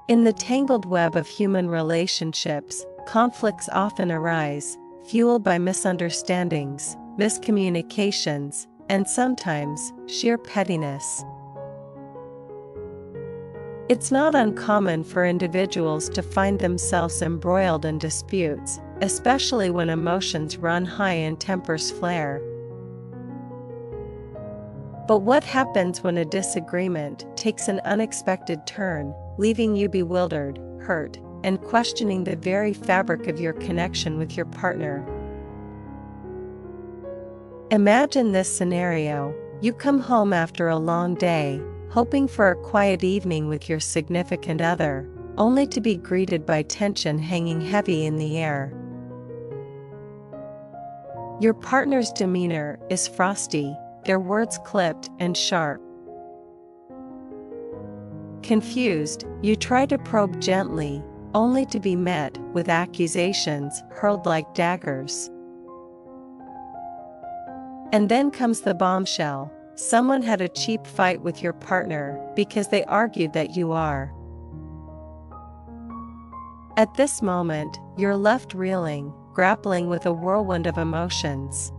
In the tangled web of human relationships, conflicts often arise, fueled by misunderstandings, miscommunications, and sometimes sheer pettiness. It's not uncommon for individuals to find themselves embroiled in disputes, especially when emotions run high and tempers flare. But what happens when a disagreement takes an unexpected turn, leaving you bewildered, hurt, and questioning the very fabric of your connection with your partner? Imagine this scenario. You come home after a long day, hoping for a quiet evening with your significant other, only to be greeted by tension hanging heavy in the air. Your partner's demeanor is frosty, their words clipped and sharp. Confused, you try to probe gently, only to be met with accusations hurled like daggers. And then comes the bombshell. Someone had a cheap fight with your partner because they argued that you are. At this moment, you're left reeling, grappling with a whirlwind of emotions.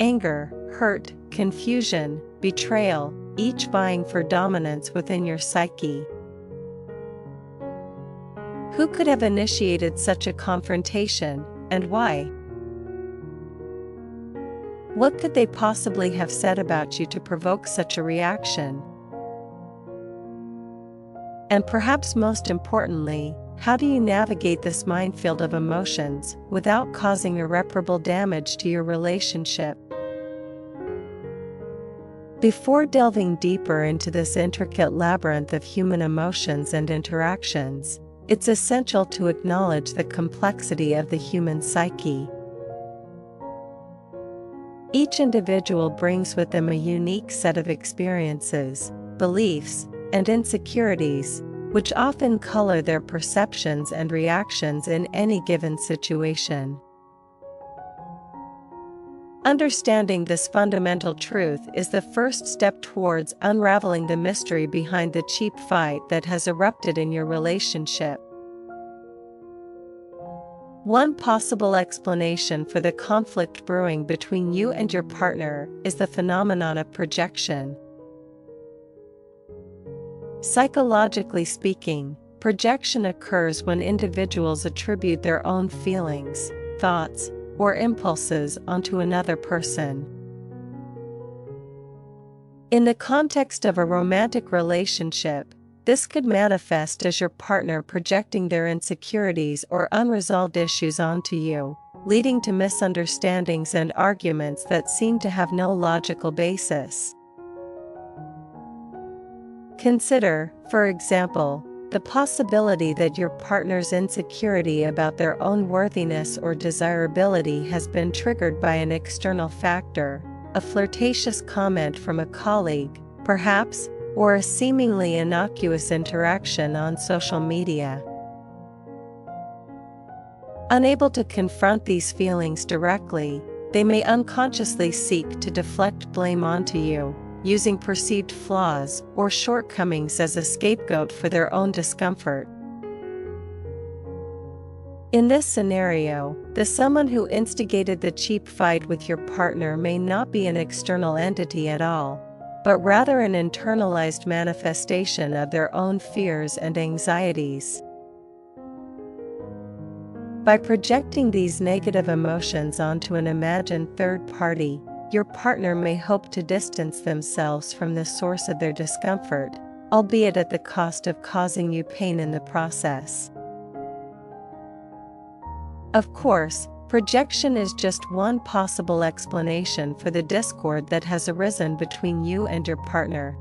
Anger, hurt, confusion, betrayal, each vying for dominance within your psyche. Who could have initiated such a confrontation, and why? What could they possibly have said about you to provoke such a reaction? And perhaps most importantly, how do you navigate this minefield of emotions without causing irreparable damage to your relationship? Before delving deeper into this intricate labyrinth of human emotions and interactions, it's essential to acknowledge the complexity of the human psyche. Each individual brings with them a unique set of experiences, beliefs, and insecurities, which often color their perceptions and reactions in any given situation. Understanding this fundamental truth is the first step towards unraveling the mystery behind the cheap fight that has erupted in your relationship. One possible explanation for the conflict brewing between you and your partner is the phenomenon of projection. Psychologically speaking, projection occurs when individuals attribute their own feelings, thoughts, or impulses onto another person. In the context of a romantic relationship, this could manifest as your partner projecting their insecurities or unresolved issues onto you, leading to misunderstandings and arguments that seem to have no logical basis. Consider, for example, the possibility that your partner's insecurity about their own worthiness or desirability has been triggered by an external factor, a flirtatious comment from a colleague, perhaps, or a seemingly innocuous interaction on social media. Unable to confront these feelings directly, they may unconsciously seek to deflect blame onto you, using perceived flaws or shortcomings as a scapegoat for their own discomfort. In this scenario, the someone who instigated the cheap fight with your partner may not be an external entity at all, but rather an internalized manifestation of their own fears and anxieties. By projecting these negative emotions onto an imagined third party, your partner may hope to distance themselves from the source of their discomfort, albeit at the cost of causing you pain in the process. Of course, projection is just one possible explanation for the discord that has arisen between you and your partner.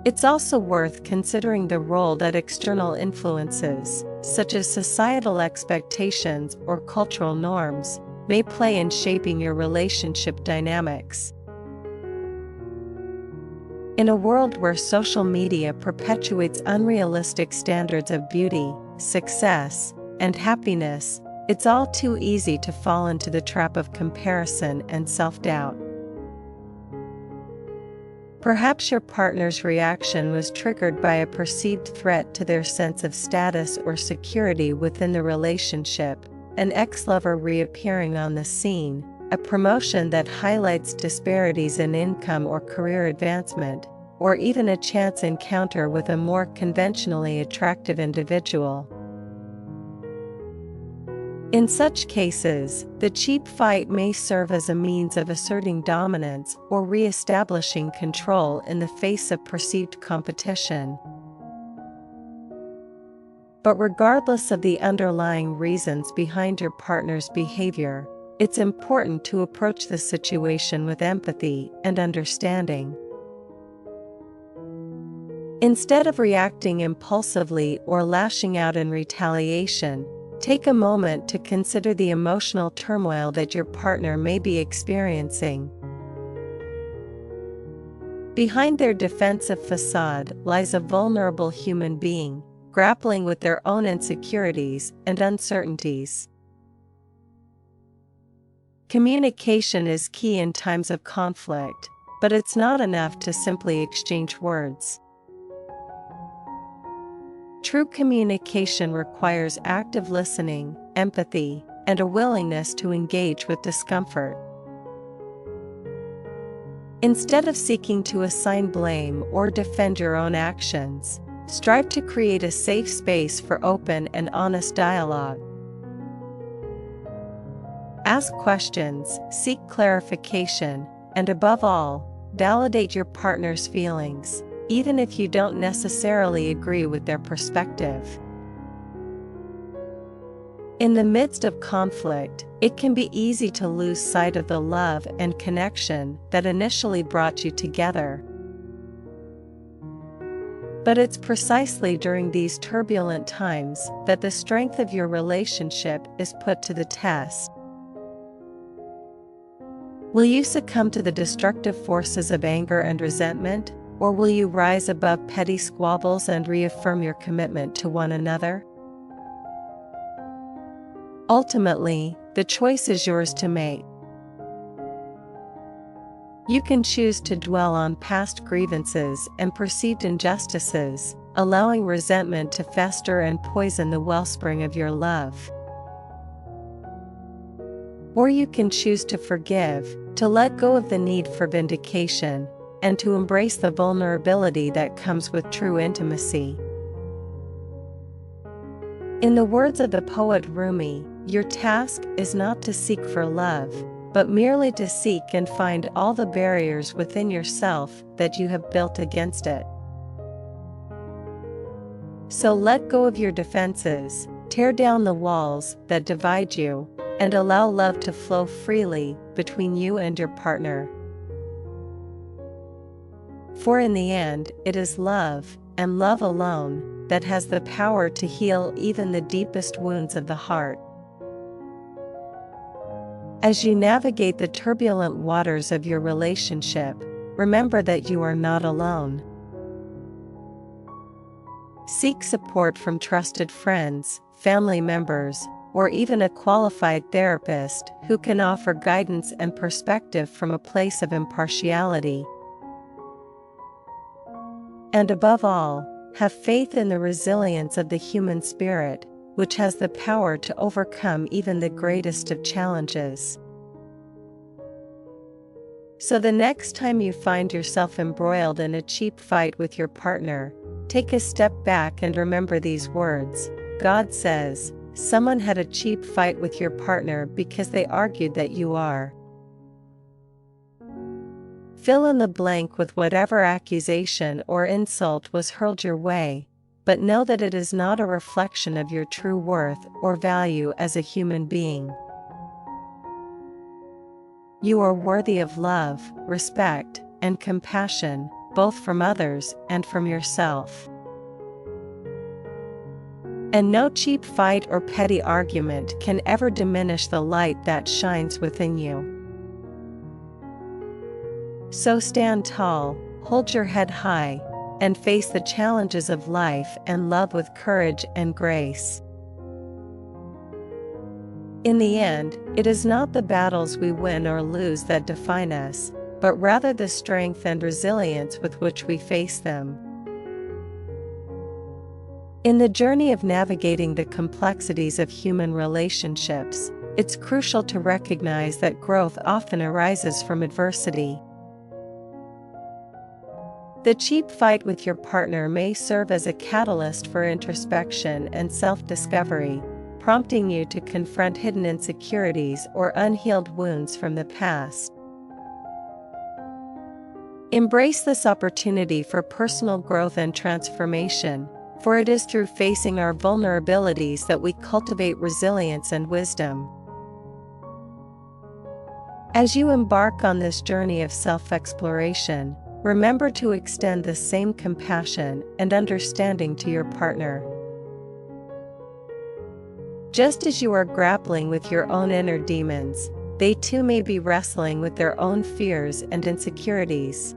It's also worth considering the role that external influences, such as societal expectations or cultural norms, may play in shaping your relationship dynamics. In a world where social media perpetuates unrealistic standards of beauty, success, and happiness, it's all too easy to fall into the trap of comparison and self-doubt. Perhaps your partner's reaction was triggered by a perceived threat to their sense of status or security within the relationship, an ex-lover reappearing on the scene, a promotion that highlights disparities in income or career advancement, or even a chance encounter with a more conventionally attractive individual. In such cases, the cheap fight may serve as a means of asserting dominance or re-establishing control in the face of perceived competition. But regardless of the underlying reasons behind your partner's behavior, it's important to approach the situation with empathy and understanding. Instead of reacting impulsively or lashing out in retaliation, take a moment to consider the emotional turmoil that your partner may be experiencing. Behind their defensive facade lies a vulnerable human being, grappling with their own insecurities and uncertainties. Communication is key in times of conflict, but it's not enough to simply exchange words. True communication requires active listening, empathy, and a willingness to engage with discomfort. Instead of seeking to assign blame or defend your own actions, strive to create a safe space for open and honest dialogue. Ask questions, seek clarification, and above all, validate your partner's feelings, even if you don't necessarily agree with their perspective. In the midst of conflict, it can be easy to lose sight of the love and connection that initially brought you together. But it's precisely during these turbulent times that the strength of your relationship is put to the test. Will you succumb to the destructive forces of anger and resentment, or will you rise above petty squabbles and reaffirm your commitment to one another? Ultimately, the choice is yours to make. You can choose to dwell on past grievances and perceived injustices, allowing resentment to fester and poison the wellspring of your love. Or you can choose to forgive, to let go of the need for vindication, and to embrace the vulnerability that comes with true intimacy. In the words of the poet Rumi, your task is not to seek for love, but merely to seek and find all the barriers within yourself that you have built against it. So let go of your defenses, tear down the walls that divide you, and allow love to flow freely between you and your partner. For in the end, it is love, and love alone, that has the power to heal even the deepest wounds of the heart. As you navigate the turbulent waters of your relationship, remember that you are not alone. Seek support from trusted friends, family members, or even a qualified therapist who can offer guidance and perspective from a place of impartiality. And above all, have faith in the resilience of the human spirit, which has the power to overcome even the greatest of challenges. So the next time you find yourself embroiled in a cheap fight with your partner, take a step back and remember these words. God says, someone had a cheap fight with your partner because they argued that you are. Fill in the blank with whatever accusation or insult was hurled your way, but know that it is not a reflection of your true worth or value as a human being. You are worthy of love, respect, and compassion, both from others and from yourself. And no cheap fight or petty argument can ever diminish the light that shines within you. So stand tall, hold your head high, and face the challenges of life and love with courage and grace. In the end, it is not the battles we win or lose that define us, but rather the strength and resilience with which we face them. In the journey of navigating the complexities of human relationships, it's crucial to recognize that growth often arises from adversity. The cheap fight with your partner may serve as a catalyst for introspection and self-discovery, prompting you to confront hidden insecurities or unhealed wounds from the past. Embrace this opportunity for personal growth and transformation, for it is through facing our vulnerabilities that we cultivate resilience and wisdom. As you embark on this journey of self-exploration, remember to extend the same compassion and understanding to your partner. Just as you are grappling with your own inner demons, they too may be wrestling with their own fears and insecurities.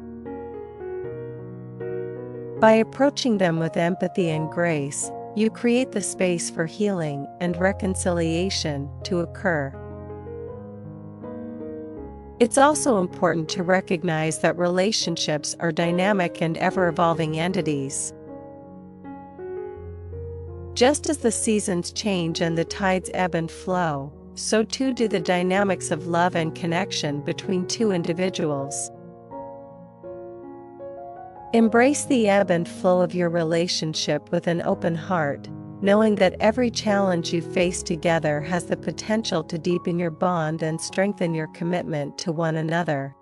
By approaching them with empathy and grace, you create the space for healing and reconciliation to occur. It's also important to recognize that relationships are dynamic and ever-evolving entities. Just as the seasons change and the tides ebb and flow, so too do the dynamics of love and connection between two individuals. Embrace the ebb and flow of your relationship with an open heart, knowing that every challenge you face together has the potential to deepen your bond and strengthen your commitment to one another.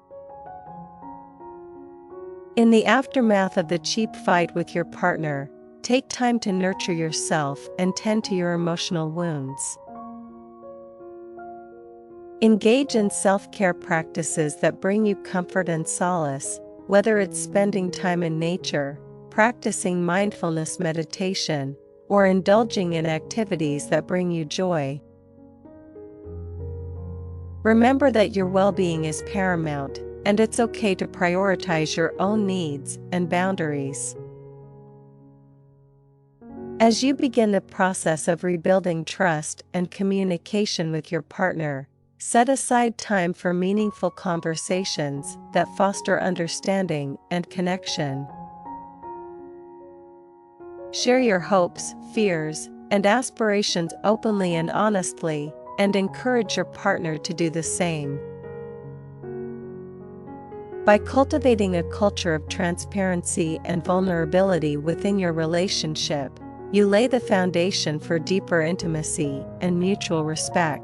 In the aftermath of the cheap fight with your partner, take time to nurture yourself and tend to your emotional wounds. Engage in self-care practices that bring you comfort and solace, whether it's spending time in nature, practicing mindfulness meditation, or indulging in activities that bring you joy. Remember that your well-being is paramount, and it's okay to prioritize your own needs and boundaries. As you begin the process of rebuilding trust and communication with your partner, set aside time for meaningful conversations that foster understanding and connection. Share your hopes, fears, and aspirations openly and honestly, and encourage your partner to do the same. By cultivating a culture of transparency and vulnerability within your relationship, you lay the foundation for deeper intimacy and mutual respect.